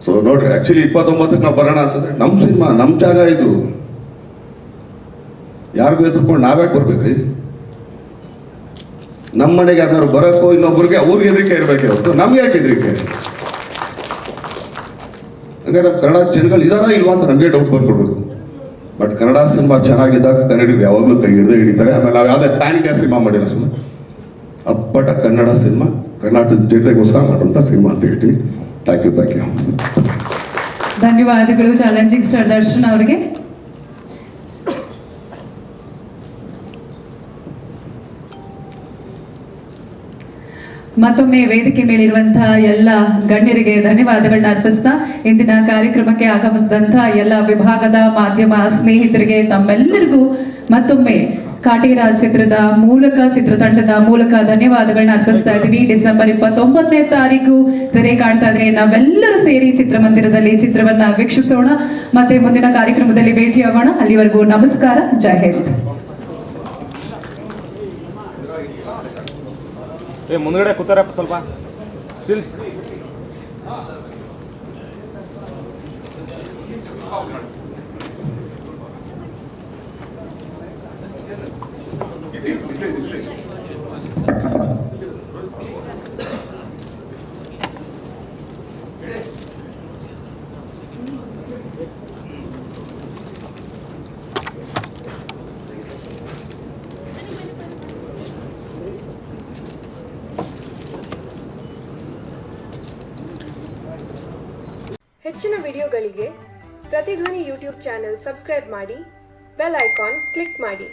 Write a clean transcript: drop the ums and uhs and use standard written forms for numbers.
So ನೋಡ್ರಿ, actually 29ಕ್ಕೆ ನಾವು ಬರೋಣ ಅಂತಂದ್ರೆ ನಮ್ಮ ಸಿನಿಮಾ, ನಮ್ಮ ಜಾಗ ಇದು. ಯಾರಿಗೂ ಎದುರ್ಕೊಂಡು ನಾವ್ಯಾಕೆ ಬರ್ಬೇಕ್ರಿ? ನಮ್ಮ ಮನೆಗೆ ಯಾರು ಬರೋಕ್ಕೋ ಇನ್ನೊಬ್ರಿಗೆ ಅವ್ರಿಗೆ ಹೆದರಿಕೆ ಇರಬೇಕೆ ಹೊರತು ನಮ್ಗೆ ಯಾಕೆ ಹೆದರಿಕೆ? ಹಾಗಾದ್ರೆ ನಮ್ಮ ಕನ್ನಡ ಜನಗಳು ಇದಾರಾ ಇಲ್ವಾ ಅಂತ ನಮಗೆ ಡೌಟ್ ಬರ್ಕೊಡ್ಬೇಕು. ಬಟ್ ಕನ್ನಡ ಸಿನಿಮಾ ಚೆನ್ನಾಗಿದ್ದಾಗ ಕನ್ನಡಿಗರು ಯಾವಾಗಲೂ ಕೈ ಹಿಡಿತಾರೆ. ಆಮೇಲೆ ನಾವು ಯಾವುದೇ ಪ್ಯಾನ್ ಇಂಡಿಯಾ ಸಿನಿಮಾ ಮಾಡಿರೋ ಸಿನಿಮಾ ಅಪ್ಪಟ ಕನ್ನಡ ಸಿನಿಮಾ, ಕರ್ನಾಟಕದ ಜನತೆಗೋಸ್ಕರ ಮಾಡುವಂಥ ಸಿನಿಮಾ ಅಂತ ಹೇಳ್ತೀನಿ. Thank you. ಧನ್ಯವಾದಗಳು ಚಾಲೆಂಜಿಂಗ್ ಸ್ಟಾರ್ ದರ್ಶನ್ ಅವರಿಗೆ. ಮತ್ತೊಮ್ಮೆ ವೇದಿಕೆ ಮೇಲಿರುವಂತಹ ಎಲ್ಲ ಗಣ್ಯರಿಗೆ ಧನ್ಯವಾದಗಳನ್ನ ಅರ್ಪಿಸ್ತಾ ಇಂದಿನ ಕಾರ್ಯಕ್ರಮಕ್ಕೆ ಆಗಮಿಸಿದಂತಹ ಎಲ್ಲ ವಿಭಾಗದ ಮಾಧ್ಯಮ ಸ್ನೇಹಿತರಿಗೆ ತಮ್ಮೆಲ್ಲರಿಗೂ ಮತ್ತೊಮ್ಮೆ ಕಾಟೇರ ಚಿತ್ರದ ಮೂಲಕ, ಚಿತ್ರತಂಡದ ಮೂಲಕ ಧನ್ಯವಾದಗಳನ್ನ ಅರ್ಪಿಸ್ತಾ ಇದ್ದೀವಿ. ಡಿಸೆಂಬರ್ 29ನೇ ತಾರೀಕು ತೆರೆ ಕಾಣ್ತಾ ಇದೆ. ನಾವೆಲ್ಲರೂ ಸೇರಿ ಚಿತ್ರಮಂದಿರದಲ್ಲಿ ಚಿತ್ರವನ್ನ ವೀಕ್ಷಿಸೋಣ. ಮತ್ತೆ ಮುಂದಿನ ಕಾರ್ಯಕ್ರಮದಲ್ಲಿ ಭೇಟಿಯಾಗೋಣ. ಅಲ್ಲಿವರೆಗೂ ನಮಸ್ಕಾರ, ಜೈ ಹಿಂದ್. ಮುಂದ್ಗಡೆ ಕೂತಾರಪ್ಪ ಸ್ವಲ್ಪ ಚಿಲ್ಸ್. ಹೆಚ್ಚಿನ ವಿಡಿಯೋಗಳಿಗೆ ಪ್ರತಿಧ್ವನಿ ಯೂಟ್ಯೂಬ್ ಚಾನೆಲ್ ಸಬ್ಸ್ಕ್ರೈಬ್ ಮಾಡಿ, ಬೆಲ್ ಐಕಾನ್ ಕ್ಲಿಕ್ ಮಾಡಿ.